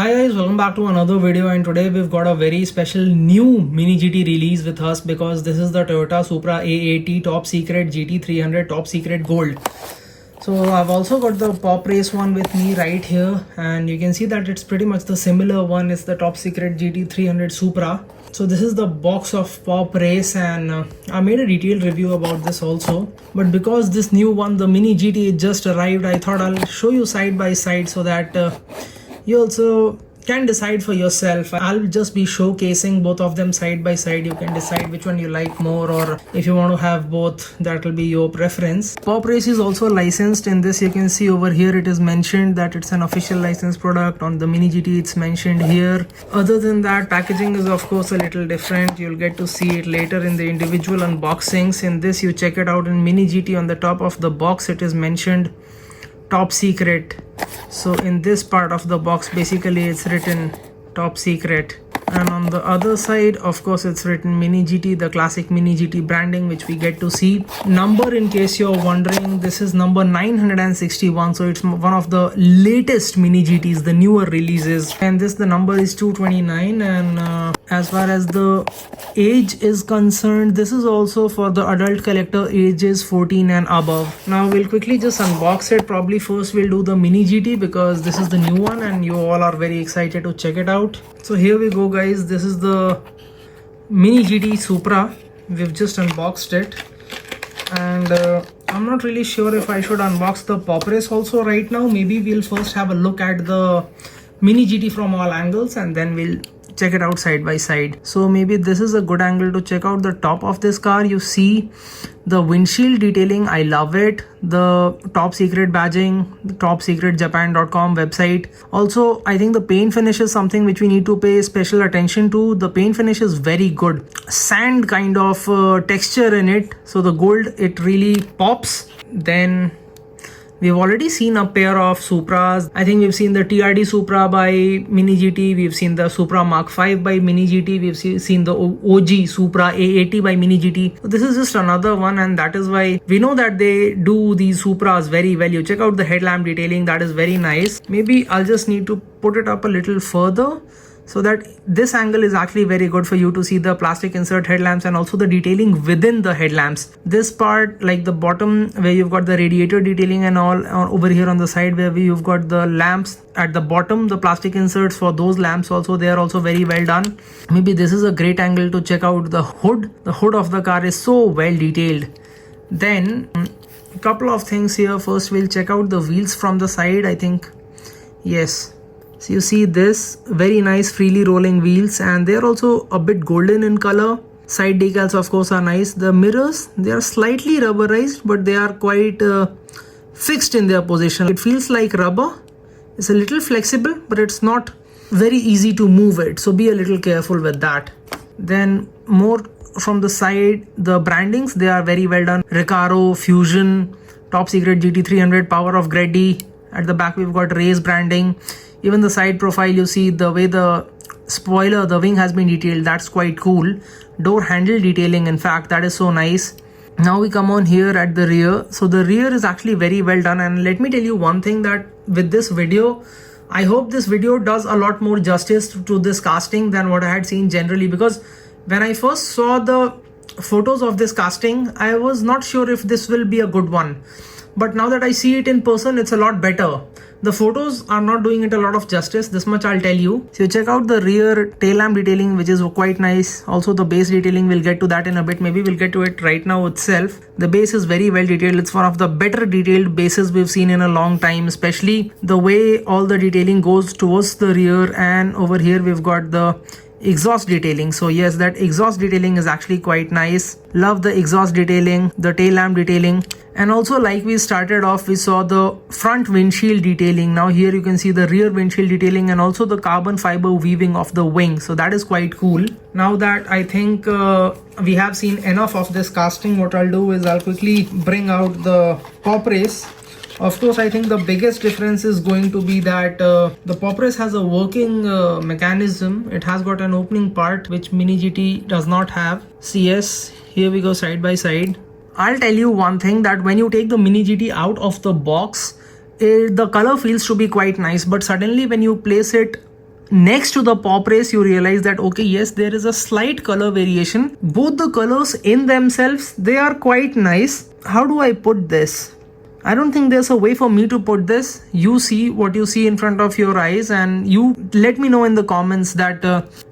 Hi guys, welcome back to another video, and today we've got a very special new mini GT release with us because this is the Toyota Supra A80 Top Secret GT300 Top Secret Gold. So I've also got the Pop Race one with me right here, and you can see that it's pretty much the similar one. It's the Top Secret GT300 Supra. So this is the box of Pop Race, and I made a detailed review about this also. But because this new one, the mini GT, just arrived, I thought I'll show you side by side so that you also can decide for yourself. I'll just be showcasing both of them side by side. You can decide which one you like more, or if you want to have both, that will be your preference. Pop Race is also licensed. In this you can see over here it is mentioned that it's an official licensed product. On the mini GT it's mentioned here. Other than that, packaging is of course a little different. You'll get to see it later in the individual unboxings. In this you check it out in mini GT, on the top of the box it is mentioned Top Secret. So in this part of the box basically it's written Top Secret, and on the other side of course it's written mini GT, the classic mini GT branding which we get to see. Number, in case you're wondering, this is number 961, so it's one of the latest mini GTs, the newer releases, and the number is 229. And as far as the age is concerned, this is also for the adult collector, ages 14 and above. Now we'll quickly just unbox it. Probably first we'll do the mini GT because this is the new one and you all are very excited to check it out. So here we go guys, this is the mini GT Supra. We've just unboxed it, and I'm not really sure if I should unbox the Pop Race also right now. Maybe we'll first have a look at the mini GT from all angles and then we'll check it out side by side. So maybe this is a good angle to check out the top of this car. You see the windshield detailing, I love it. The Top Secret badging, the topsecretjapan.com website. Also, I think the paint finish is something which we need to pay special attention to. The paint finish is very good. Sand kind of texture in it. So the gold, it really pops. Then we've already seen a pair of Supras. I think we've seen the TRD Supra by Mini GT. We've seen the Supra Mark V by Mini GT. We've seen the OG Supra A80 by Mini GT. So this is just another one, and that is why we know that they do these Supras very well. You check out the headlamp detailing, that is very nice. Maybe I'll just need to put it up a little further so that this angle is actually very good for you to see the plastic insert headlamps and also the detailing within the headlamps. This part, like the bottom where you've got the radiator detailing and all, over here on the side where you've got the lamps at the bottom, the plastic inserts for those lamps also, they are also very well done. Maybe this is a great angle to check out the hood. The hood of the car is so well detailed. Then a couple of things here. First we'll check out the wheels from the side. I think, yes, so you see this very nice freely rolling wheels, and they're also a bit golden in color. Side decals of course are nice. The mirrors, they are slightly rubberized, but they are quite fixed in their position. It feels like rubber. It's a little flexible, but it's not very easy to move it, so be a little careful with that. Then more from the side, the brandings, they are very well done. Recaro, Fusion, Top Secret GT300, Power of Grady. At the back we've got race branding. Even the side profile, you see the way the spoiler, the wing has been detailed, that's quite cool. Door handle detailing, in fact, that is so nice. Now we come on here at the rear. So the rear is actually very well done, and let me tell you one thing, that with this video, I hope this video does a lot more justice to this casting than what I had seen generally, because when I first saw the photos of this casting, I was not sure if this will be a good one. But now that I see it in person, it's a lot better. The photos are not doing it a lot of justice, this much I'll tell you. So you check out the rear tail lamp detailing, which is quite nice. Also the base detailing, we'll get to that in a bit. Maybe we'll get to it right now itself. The base is very well detailed. It's one of the better detailed bases we've seen in a long time, especially the way all the detailing goes towards the rear. And over here we've got the exhaust detailing. So yes, that exhaust detailing is actually quite nice. Love the exhaust detailing, the tail lamp detailing. And also, like we started off, we saw the front windshield detailing. Now here you can see the rear windshield detailing and also the carbon fiber weaving of the wing. So that is quite cool. Now that I think we have seen enough of this casting, what I'll do is I'll quickly bring out the Pop Race. Of course, I think the biggest difference is going to be that the Pop Race has a working mechanism. It has got an opening part which Mini GT does not have. So yes, here we go side by side. I'll tell you one thing, that when you take the Mini GT out of the box, the color feels to be quite nice, but suddenly when you place it next to the pop race, you realize that okay, yes, there is a slight color variation. Both the colors in themselves, they are quite nice. How do I put this? I don't think there's a way for me to put this. You see what you see in front of your eyes, and you let me know in the comments that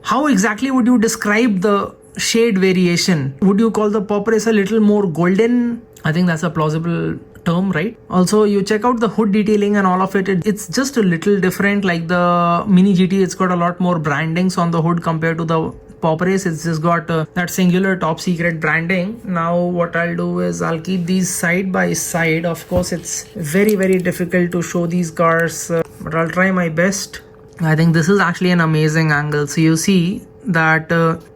how exactly would you describe the shade variation? Would you call the pop race a little more golden? I think that's a plausible term, right? Also, you check out the hood detailing and all of it, it's just a little different. Like the Mini GT, it's got a lot more brandings on the hood compared to the pop race. It's just got that singular top secret branding. Now what I'll do is I'll keep these side by side. Of course, it's very difficult to show these cars, but I'll try my best. I think this is actually an amazing angle. So you see that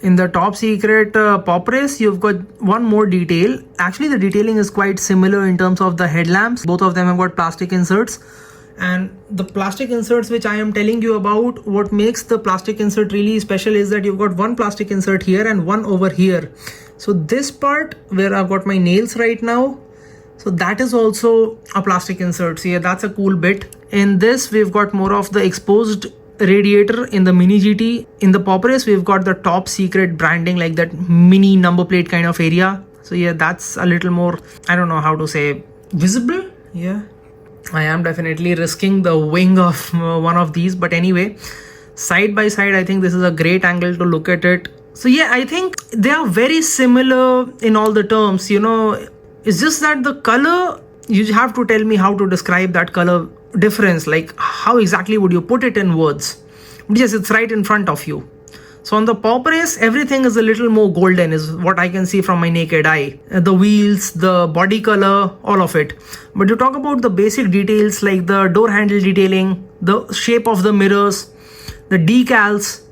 in the top secret pop race, you've got one more detail. Actually, the detailing is quite similar in terms of the headlamps. Both of them have got plastic inserts, and the plastic inserts which I am telling you about, what makes the plastic insert really special is that you've got one plastic insert here and one over here. So this part where I've got my nails right now, so that is also a plastic insert. So yeah, that's a cool bit. In this, we've got more of the exposed radiator in the Mini GT. In the pop race, we've got the top secret branding, like that mini number plate kind of area. So yeah, that's a little more, I don't know how to say, visible. Yeah, I am definitely risking the wing of one of these, but anyway, side by side, I think this is a great angle to look at it. So yeah, I think they are very similar in all the terms, you know. It's just that the color, you have to tell me how to describe that color difference. Like how exactly would you put it in words? But yes, it's right in front of you. So on the pop race, everything is a little more golden, is what I can see from my naked eye. The wheels, the body color, all of it. But you talk about the basic details like the door handle detailing, the shape of the mirrors, the decals,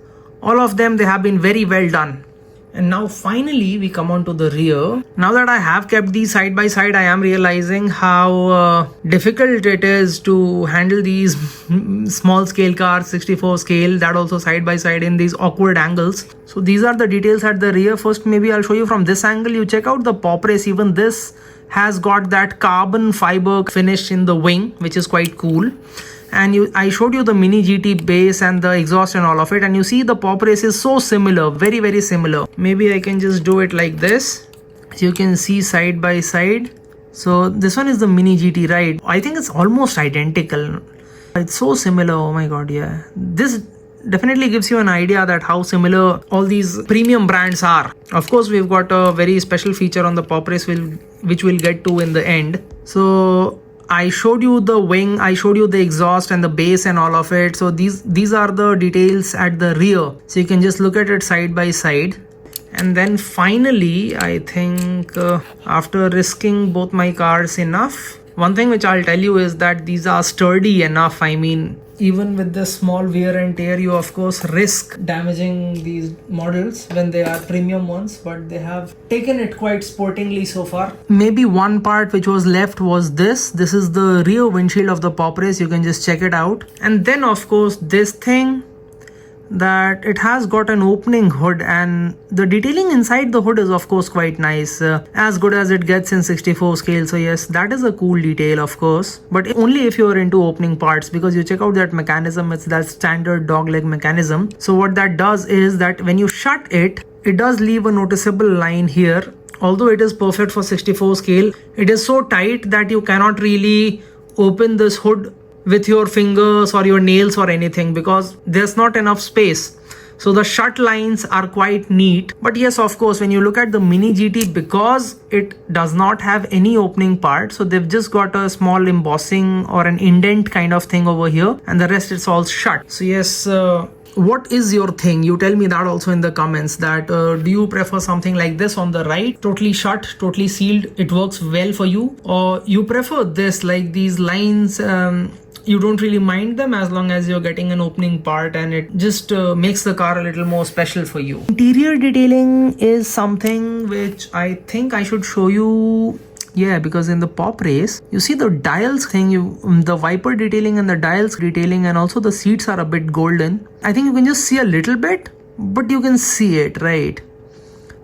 all of them, they have been very well done. And now finally we come on to the rear. Now that I have kept these side by side, I am realizing how difficult it is to handle these small scale cars, 64 scale, that also side by side in these awkward angles. So these are the details at the rear. First, maybe I'll show you from this angle. You check out the pop race. Even this has got that carbon fiber finish in the wing, which is quite cool. And I showed you the Mini GT base and the exhaust and all of it, and you see the pop race is so similar, very similar. Maybe I can just do it like this, so you can see side by side. So this one is the Mini GT, right? I think it's almost identical. It's so similar. Oh my god, yeah. This definitely gives you an idea that how similar all these premium brands are. Of course, we've got a very special feature on the pop race which we'll get to in the end. So I showed you the wing, I showed you the exhaust and the base and all of it. So these are the details at the rear. So you can just look at it side by side. And then finally, I think after risking both my cars enough, one thing which I'll tell you is that these are sturdy enough. I mean, even with the small wear and tear, you of course risk damaging these models when they are premium ones, but they have taken it quite sportingly so far. Maybe one part which was left was this is the rear windshield of the pop race. You can just check it out. And then of course this thing, that it has got an opening hood, and the detailing inside the hood is of course quite nice, as good as it gets in 64 scale. So yes, that is a cool detail of course, but only if you are into opening parts, because you check out that mechanism, it's that standard dogleg mechanism. So what that does is that when you shut it, it does leave a noticeable line here. Although it is perfect for 64 scale, it is so tight that you cannot really open this hood with your fingers or your nails or anything, because there's not enough space. So the shut lines are quite neat. But yes, of course, when you look at the Mini GT, because it does not have any opening part, so they've just got a small embossing or an indent kind of thing over here, and the rest is all shut. So yes, what is your thing? You tell me that also in the comments, that do you prefer something like this on the right, totally shut, totally sealed, it works well for you, or you prefer this, like these lines, you don't really mind them as long as you're getting an opening part, and it just makes the car a little more special for you. Interior detailing is something which I think I should show you. Yeah, because in the pop race, you see the dials thing, the wiper detailing and the dials detailing, and also the seats are a bit golden. I think you can just see a little bit, but you can see it, right?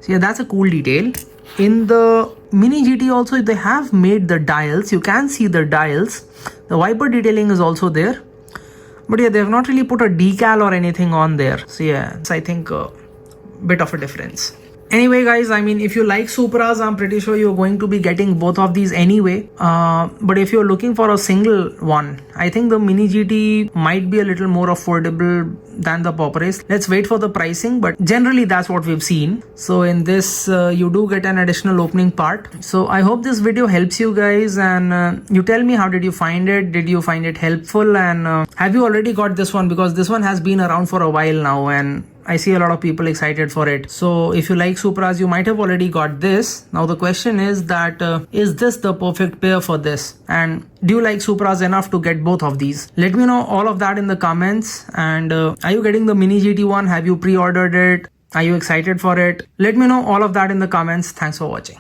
So yeah, that's a cool detail. In the Mini GT also, they have made the dials. You can see the dials. The wiper detailing is also there. But yeah, they have not really put a decal or anything on there. So yeah, it's I think a bit of a difference. Anyway guys, I mean, if you like Supras, I'm pretty sure you're going to be getting both of these anyway. But if you're looking for a single one, I think the Mini GT might be a little more affordable than the Pop Race. Let's wait for the pricing, but generally that's what we've seen. So in this, you do get an additional opening part. So I hope this video helps you guys, and you tell me, how did you find it? Did you find it helpful? And have you already got this one? Because this one has been around for a while now, and I see a lot of people excited for it. So if you like Supras, you might have already got this. Now the question is that, is this the perfect pair for this? And do you like Supras enough to get both of these? Let me know all of that in the comments. And are you getting the Mini GT one? Have you pre-ordered it? Are you excited for it? Let me know all of that in the comments. Thanks for watching.